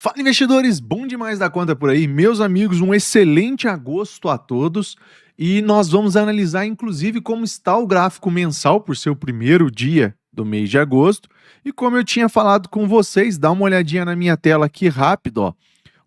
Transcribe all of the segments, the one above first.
Fala, investidores! Bom demais da conta por aí. Meus amigos, um excelente agosto a todos. E nós vamos analisar, inclusive, como está o gráfico mensal por ser o primeiro dia do mês de agosto. E como eu tinha falado com vocês, dá uma olhadinha na minha tela aqui rápido, ó.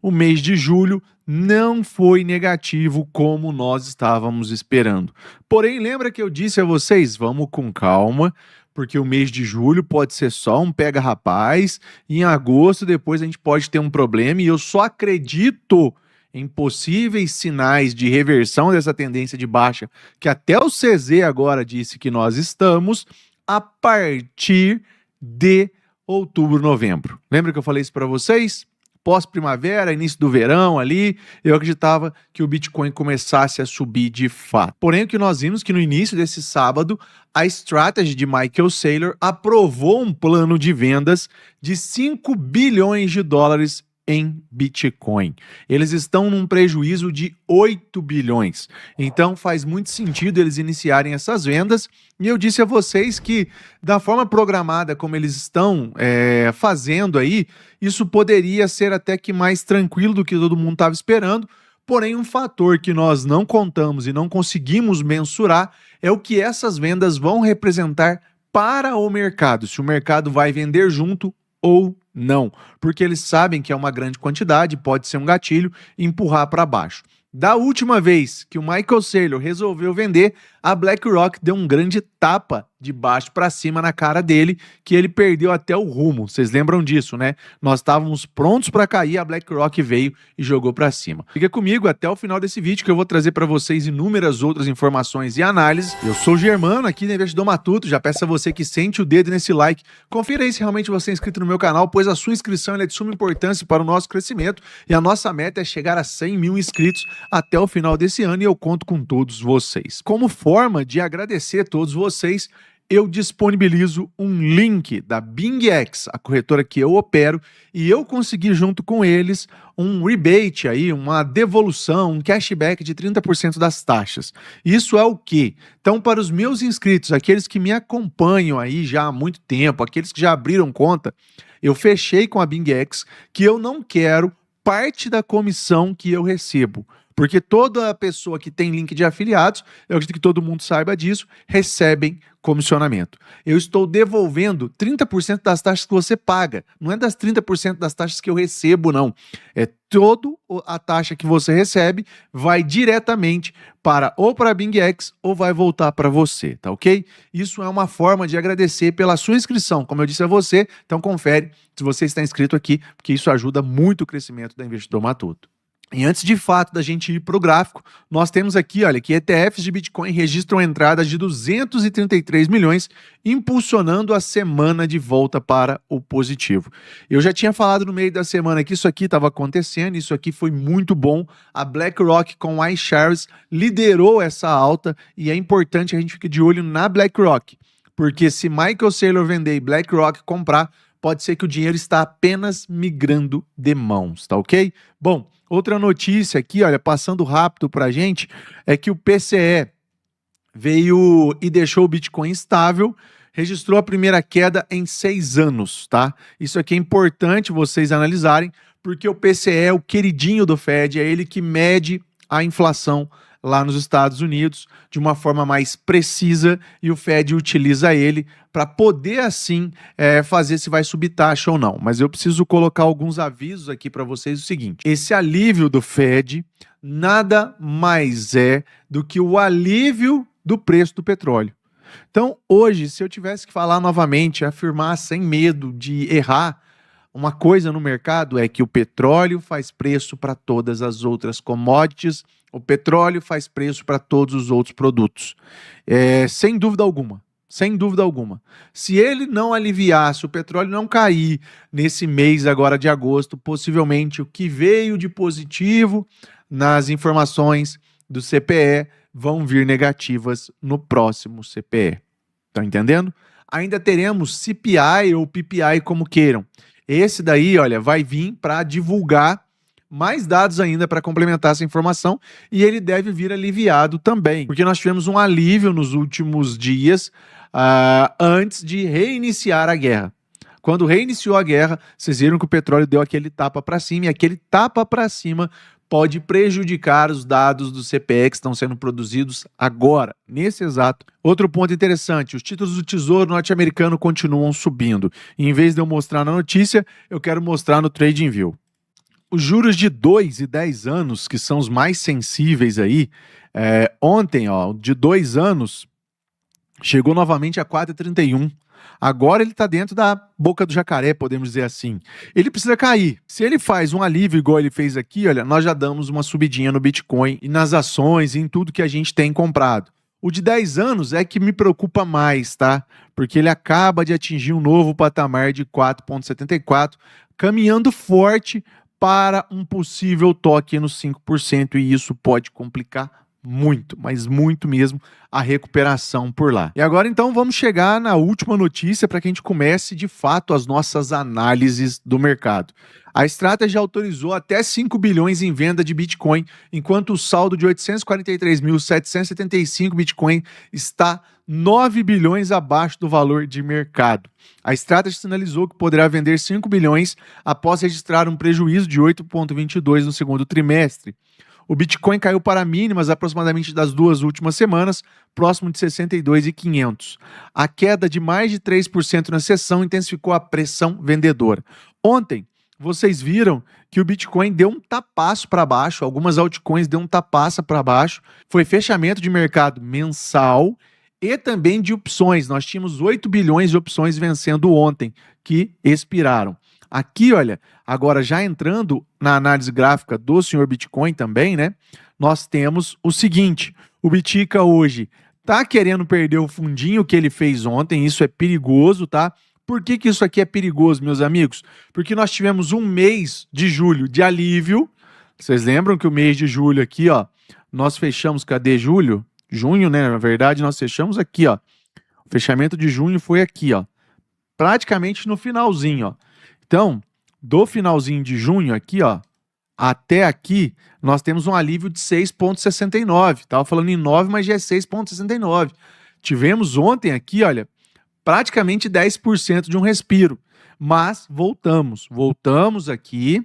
O mês de julho não foi negativo como nós estávamos esperando. Porém, lembra que eu disse a vocês, vamos com calma, porque o mês de julho pode ser só um pega-rapaz, em agosto depois a gente pode ter um problema, e eu só acredito em possíveis sinais de reversão dessa tendência de baixa, que até o CZ agora disse que nós estamos, a partir de outubro, novembro. Lembra que eu falei isso para vocês? Pós-primavera, início do verão ali, eu acreditava que o Bitcoin começasse a subir de fato. Porém, o que nós vimos que no início desse sábado, a Strategy de Michael Saylor aprovou um plano de vendas de 5 bilhões de dólares em Bitcoin. Eles estão num prejuízo de 8 bilhões. Então faz muito sentido eles iniciarem essas vendas. E eu disse a vocês que da forma programada como eles estão fazendo aí, isso poderia ser até que mais tranquilo do que todo mundo estava esperando. Porém, um fator que nós não contamos e não conseguimos mensurar é o que essas vendas vão representar para o mercado. Se o mercado vai vender junto ou não, porque eles sabem que é uma grande quantidade, pode ser um gatilho e empurrar para baixo. Da última vez que o Michael Saylor resolveu vender, a BlackRock deu um grande tapa de baixo para cima na cara dele, que ele perdeu até o rumo. Vocês lembram disso, né? Nós estávamos prontos para cair, a BlackRock veio e jogou para cima. Fica comigo até o final desse vídeo que eu vou trazer para vocês inúmeras outras informações e análises. Eu sou o Germano, aqui da Investidor Matuto. Já peço a você que sente o dedo nesse like. Confira aí se realmente você é inscrito no meu canal, pois a sua inscrição é de suma importância para o nosso crescimento e a nossa meta é chegar a 100 mil inscritos até o final desse ano e eu conto com todos vocês. Como forma de agradecer a todos vocês, eu disponibilizo um link da BingX, a corretora que eu opero, e eu consegui junto com eles um rebate aí, uma devolução, um cashback de 30% das taxas. Isso é o quê? Então, para os meus inscritos, aqueles que me acompanham aí já há muito tempo, aqueles que já abriram conta, eu fechei com a BingX que eu não quero parte da comissão que eu recebo. Porque toda pessoa que tem link de afiliados, eu acredito que todo mundo saiba disso, recebem comissionamento. Eu estou devolvendo 30% das taxas que você paga. Não é das 30% das taxas que eu recebo, não. É toda a taxa que você recebe vai diretamente ou para a BingX ou vai voltar para você, tá ok? Isso é uma forma de agradecer pela sua inscrição, como eu disse a você. Então confere se você está inscrito aqui, porque isso ajuda muito o crescimento da Investidor Matuto. E antes de fato da gente ir para o gráfico, nós temos aqui, olha, que ETFs de Bitcoin registram entradas de 233 milhões, impulsionando a semana de volta para o positivo. Eu já tinha falado no meio da semana que isso aqui estava acontecendo, isso aqui foi muito bom. A BlackRock com a iShares liderou essa alta e é importante que a gente fique de olho na BlackRock, porque se Michael Saylor vender e BlackRock comprar, pode ser que o dinheiro está apenas migrando de mãos, tá ok? Bom, outra notícia aqui, olha, passando rápido para a gente, é que o PCE veio e deixou o Bitcoin estável, registrou a primeira queda em 6 anos, tá? Isso aqui é importante vocês analisarem, porque o PCE é o queridinho do Fed, é ele que mede a inflação lá nos Estados Unidos de uma forma mais precisa e o Fed utiliza ele para poder assim fazer se vai subir taxa ou não. Mas eu preciso colocar alguns avisos aqui para vocês o seguinte: esse alívio do Fed nada mais é do que o alívio do preço do petróleo. Então hoje, se eu tivesse que falar novamente, afirmar sem medo de errar, uma coisa no mercado é que o petróleo faz preço para todas as outras commodities, o petróleo faz preço para todos os outros produtos. Sem dúvida alguma. Sem dúvida alguma. Se ele não aliviar, se o petróleo não cair nesse mês agora de agosto, possivelmente o que veio de positivo nas informações do CPE vão vir negativas no próximo CPE. Estão entendendo? Ainda teremos CPI ou PPI, como queiram. Esse daí, olha, vai vir para divulgar mais dados ainda para complementar essa informação e ele deve vir aliviado também, porque nós tivemos um alívio nos últimos dias antes de reiniciar a guerra. Quando reiniciou a guerra, vocês viram que o petróleo deu aquele tapa para cima, e aquele tapa para cima pode prejudicar os dados do CPE que estão sendo produzidos agora, nesse exato. Outro ponto interessante, os títulos do Tesouro norte-americano continuam subindo. E em vez de eu mostrar na notícia, eu quero mostrar no TradingView. Os juros de 2 e 10 anos, que são os mais sensíveis aí, ontem, de 2 anos, chegou novamente a 4,31. Agora ele está dentro da boca do jacaré, podemos dizer assim. Ele precisa cair. Se ele faz um alívio igual ele fez aqui, olha, nós já damos uma subidinha no Bitcoin e nas ações e em tudo que a gente tem comprado. O de 10 anos é que me preocupa mais, tá? Porque ele acaba de atingir um novo patamar de 4,74, caminhando forte para um possível toque nos 5%, e isso pode complicar muito, mas muito mesmo, a recuperação por lá. E agora então vamos chegar na última notícia para que a gente comece de fato as nossas análises do mercado. A Strategy autorizou até 5 bilhões em venda de Bitcoin, enquanto o saldo de 843.775 Bitcoin está 9 bilhões abaixo do valor de mercado. A Strategy sinalizou que poderá vender 5 bilhões após registrar um prejuízo de 8,22 no segundo trimestre. O Bitcoin caiu para mínimas aproximadamente das 2 últimas semanas, próximo de 62.500. A queda de mais de 3% na sessão intensificou a pressão vendedora. Ontem, vocês viram que o Bitcoin deu um tapaço para baixo, algumas altcoins deu um tapaço para baixo. Foi fechamento de mercado mensal e também de opções. Nós tínhamos 8 bilhões de opções vencendo ontem, que expiraram. Aqui, olha, agora já entrando na análise gráfica do senhor Bitcoin também, né? Nós temos o seguinte, o Bitica hoje tá querendo perder o fundinho que ele fez ontem, isso é perigoso, tá? Por que isso aqui é perigoso, meus amigos? Porque nós tivemos um mês de julho de alívio. Vocês lembram que o mês de julho aqui, ó, nós fechamos, cadê julho? Junho, né? Na verdade, nós fechamos aqui, ó. O fechamento de junho foi aqui, ó. Praticamente no finalzinho, ó. Então, do finalzinho de junho aqui, ó, até aqui, nós temos um alívio de 6,69. Estava falando em 9, mas já é 6,69. Tivemos ontem aqui, olha, praticamente 10% de um respiro. Mas voltamos aqui.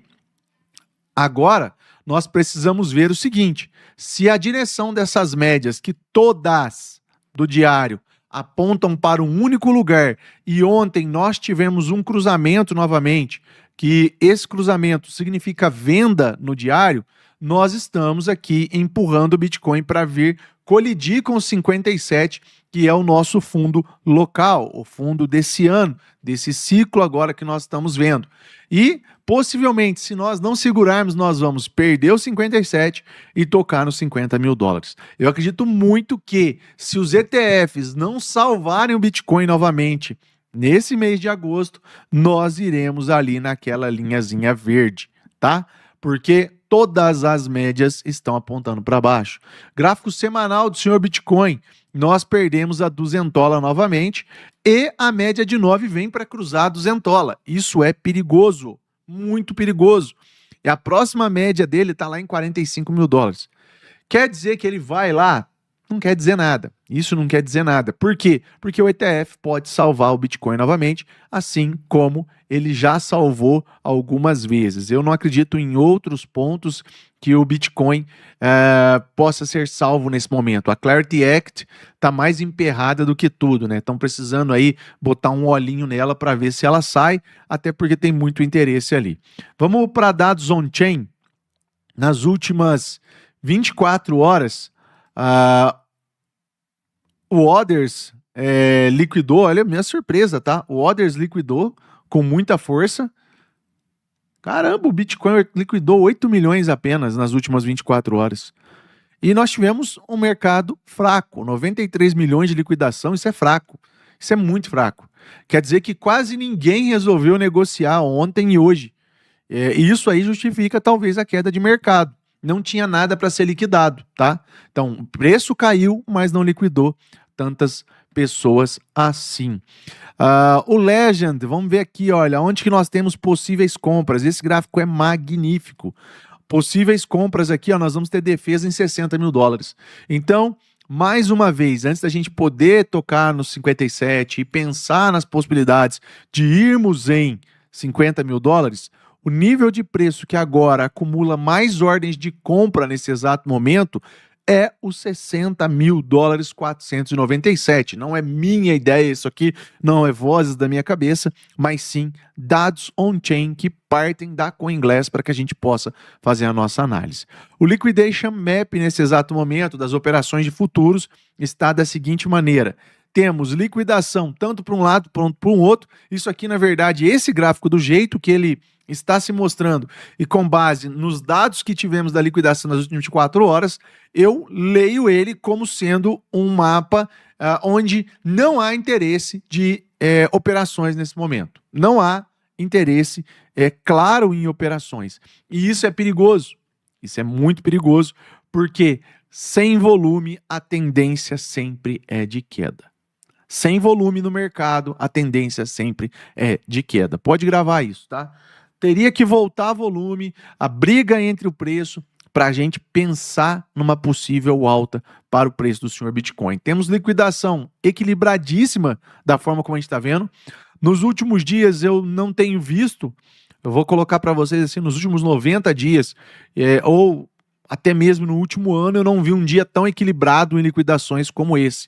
Agora, nós precisamos ver o seguinte, se a direção dessas médias, que todas do diário apontam para um único lugar, e ontem nós tivemos um cruzamento novamente, que esse cruzamento significa venda no diário, nós estamos aqui empurrando o Bitcoin para vir colidir com os 57, que é o nosso fundo local, o fundo desse ano, desse ciclo agora que nós estamos vendo. E, possivelmente, se nós não segurarmos, nós vamos perder os 57 e tocar nos 50 mil dólares. Eu acredito muito que, se os ETFs não salvarem o Bitcoin novamente nesse mês de agosto, nós iremos ali naquela linhazinha verde, tá? Porque todas as médias estão apontando para baixo. Gráfico semanal do senhor Bitcoin, nós perdemos a duzentola novamente e a média de 9 vem para cruzar a duzentola. Isso é perigoso, muito perigoso. E a próxima média dele está lá em 45 mil dólares. Quer dizer que ele vai lá? Não quer dizer nada. Isso não quer dizer nada. Por quê? Porque o ETF pode salvar o Bitcoin novamente, assim como ele já salvou algumas vezes. Eu não acredito em outros pontos que o Bitcoin possa ser salvo nesse momento. A Clarity Act está mais emperrada do que tudo, né? Estão precisando aí botar um olhinho nela para ver se ela sai, até porque tem muito interesse ali. Vamos para dados on-chain. Nas últimas 24 horas, o Others liquidou, olha a minha surpresa, tá? O Others liquidou com muita força. Caramba, o Bitcoin liquidou 8 milhões apenas nas últimas 24 horas. E nós tivemos um mercado fraco, 93 milhões de liquidação, isso é fraco. Isso é muito fraco. Quer dizer que quase ninguém resolveu negociar ontem e hoje. E isso aí justifica talvez a queda de mercado. Não tinha nada para ser liquidado, tá? Então, o preço caiu, mas não liquidou tantas pessoas assim. O Legend, vamos ver aqui, olha, onde que nós temos possíveis compras. Esse gráfico é magnífico. Possíveis compras aqui, ó, nós vamos ter defesa em 60 mil dólares. Então, mais uma vez, antes da gente poder tocar nos 57 e pensar nas possibilidades de irmos em 50 mil dólares, o nível de preço que agora acumula mais ordens de compra nesse exato momento é os 60 mil dólares 497. Não é minha ideia isso aqui, não é vozes da minha cabeça, mas sim dados on-chain que partem da CoinGlass para que a gente possa fazer a nossa análise. O Liquidation Map, nesse exato momento, das operações de futuros, está da seguinte maneira. Temos liquidação tanto para um lado quanto para um outro. Isso aqui, na verdade, esse gráfico do jeito que ele está se mostrando e com base nos dados que tivemos da liquidação nas últimas 24 horas, eu leio ele como sendo um mapa onde não há interesse de operações nesse momento. Não há interesse claro em operações. E isso é perigoso. Isso é muito perigoso, porque sem volume a tendência sempre é de queda. Sem volume no mercado, a tendência sempre é de queda. Pode gravar isso, tá? Teria que voltar volume, a briga entre o preço, para a gente pensar numa possível alta para o preço do senhor Bitcoin. Temos liquidação equilibradíssima da forma como a gente está vendo. Nos últimos dias eu não tenho visto, eu vou colocar para vocês assim, nos últimos 90 dias, ou até mesmo no último ano, eu não vi um dia tão equilibrado em liquidações como esse.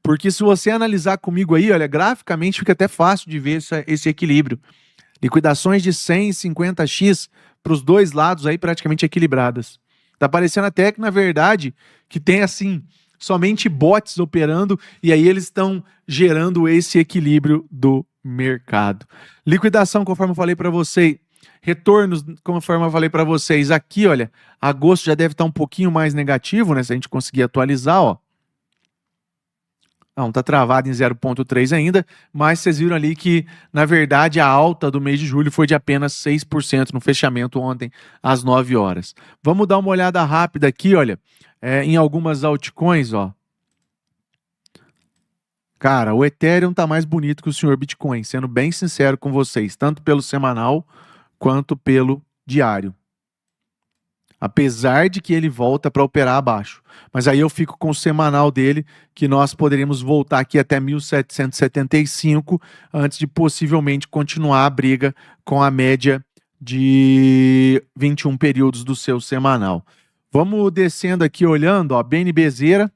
Porque se você analisar comigo aí, olha, graficamente fica até fácil de ver esse equilíbrio. Liquidações de 100 e 50x para os dois lados aí praticamente equilibradas. Tá parecendo até que, na verdade, que tem assim, somente bots operando e aí eles estão gerando esse equilíbrio do mercado. Liquidação, conforme eu falei para vocês, retornos, conforme eu falei para vocês, aqui, olha, agosto já deve estar um pouquinho mais negativo, né, se a gente conseguir atualizar, ó. Não, está travado em 0,3 ainda, mas vocês viram ali que, na verdade, a alta do mês de julho foi de apenas 6% no fechamento ontem, às 9 horas. Vamos dar uma olhada rápida aqui, olha, em algumas altcoins, ó. Cara, o Ethereum tá mais bonito que o senhor Bitcoin, sendo bem sincero com vocês, tanto pelo semanal quanto pelo diário. Apesar de que ele volta para operar abaixo. Mas aí eu fico com o semanal dele, que nós poderíamos voltar aqui até 1775, antes de possivelmente continuar a briga com a média de 21 períodos do seu semanal. Vamos descendo aqui olhando, ó, BNBzeira,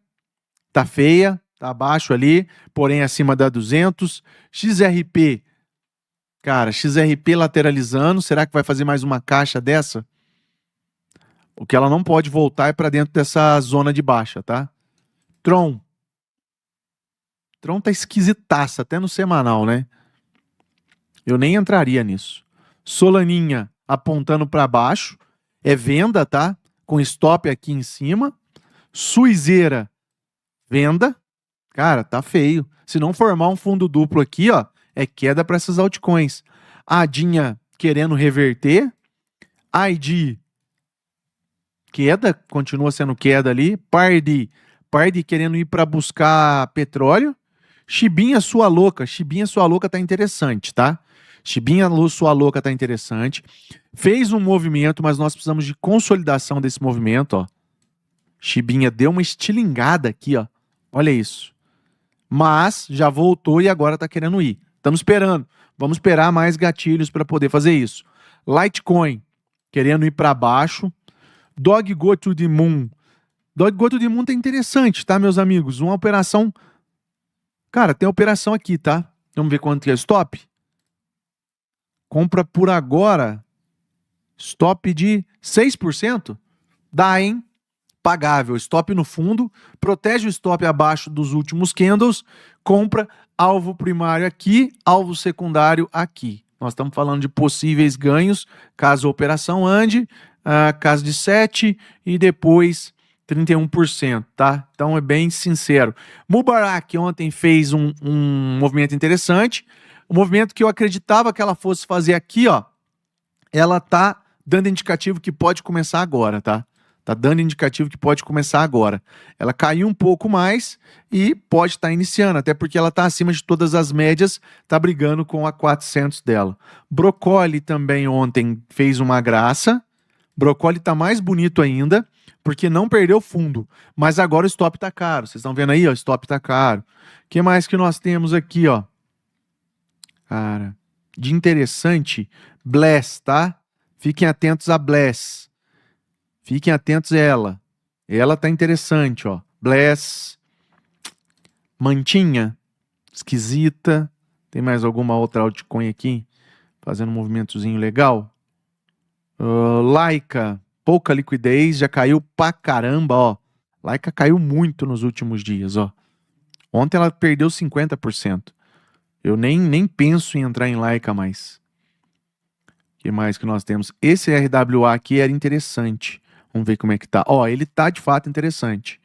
tá feia, tá abaixo ali, porém acima da 200. XRP, cara, XRP lateralizando, será que vai fazer mais uma caixa dessa? O que ela não pode voltar é para dentro dessa zona de baixa, tá? Tron. Tron tá esquisitaça, até no semanal, né? Eu nem entraria nisso. Solaninha apontando para baixo. É venda, tá? Com stop aqui em cima. Suizeira, venda. Cara, tá feio. Se não formar um fundo duplo aqui, ó, é queda para essas altcoins. Adinha querendo reverter. ID, queda, continua sendo queda ali. Pardi querendo ir para buscar petróleo. Shibinha sua louca tá interessante, tá? Shibinha sua louca tá interessante. Fez um movimento, mas nós precisamos de consolidação desse movimento, ó. Shibinha deu uma estilingada aqui, ó. Olha isso. Mas já voltou e agora tá querendo ir. Estamos esperando. Vamos esperar mais gatilhos para poder fazer isso. Litecoin querendo ir para baixo. Dog Go to the Moon. Dog Go to the Moon tá interessante, tá, meus amigos? Uma operação... Cara, tem operação aqui, tá? Vamos ver quanto que é stop. Compra por agora. Stop de 6%. Dá, hein? Pagável. Stop no fundo. Protege o stop abaixo dos últimos candles. Compra alvo primário aqui, alvo secundário aqui. Nós estamos falando de possíveis ganhos, caso a operação ande, caso de 7% e depois 31%, tá? Então é bem sincero. Mubarak ontem fez um movimento interessante, um movimento que eu acreditava que ela fosse fazer aqui, ó, ela tá dando indicativo que pode começar agora, tá? Tá dando indicativo que pode começar agora. Ela caiu um pouco mais e pode estar iniciando, até porque ela está acima de todas as médias, está brigando com a 400 dela. Broccoli também ontem fez uma graça. Broccoli está mais bonito ainda. porque não perdeu fundo. Mas agora o stop tá caro. Vocês estão vendo aí, ó, o stop tá caro. O que mais que nós temos aqui, ó? Cara, de interessante, Bless, tá? Fiquem atentos a Bless. Fiquem atentos a ela. Ela tá interessante, ó. Bless. Mantinha. Esquisita. Tem mais alguma outra altcoin aqui? Fazendo um movimentozinho legal. Laika. Pouca liquidez. Já caiu pra caramba, ó. Laika caiu muito nos últimos dias, ó. Ontem ela perdeu 50%. Eu nem penso em entrar em Laika mais. O que mais que nós temos? Esse RWA aqui era interessante. Vamos ver como é que tá. Ó, ele tá de fato interessante.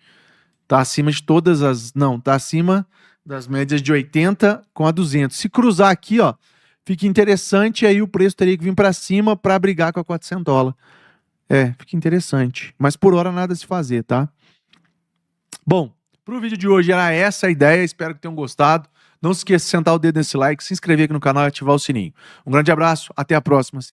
Tá acima de todas as... Não, tá acima das médias de 80 com a 200. Se cruzar aqui, ó, fica interessante. Aí o preço teria que vir para cima para brigar com a 400 dólares. É, fica interessante. Mas por hora nada a se fazer, tá? Bom, pro vídeo de hoje era essa a ideia. Espero que tenham gostado. Não se esqueça de sentar o dedo nesse like, se inscrever aqui no canal e ativar o sininho. Um grande abraço, até a próxima.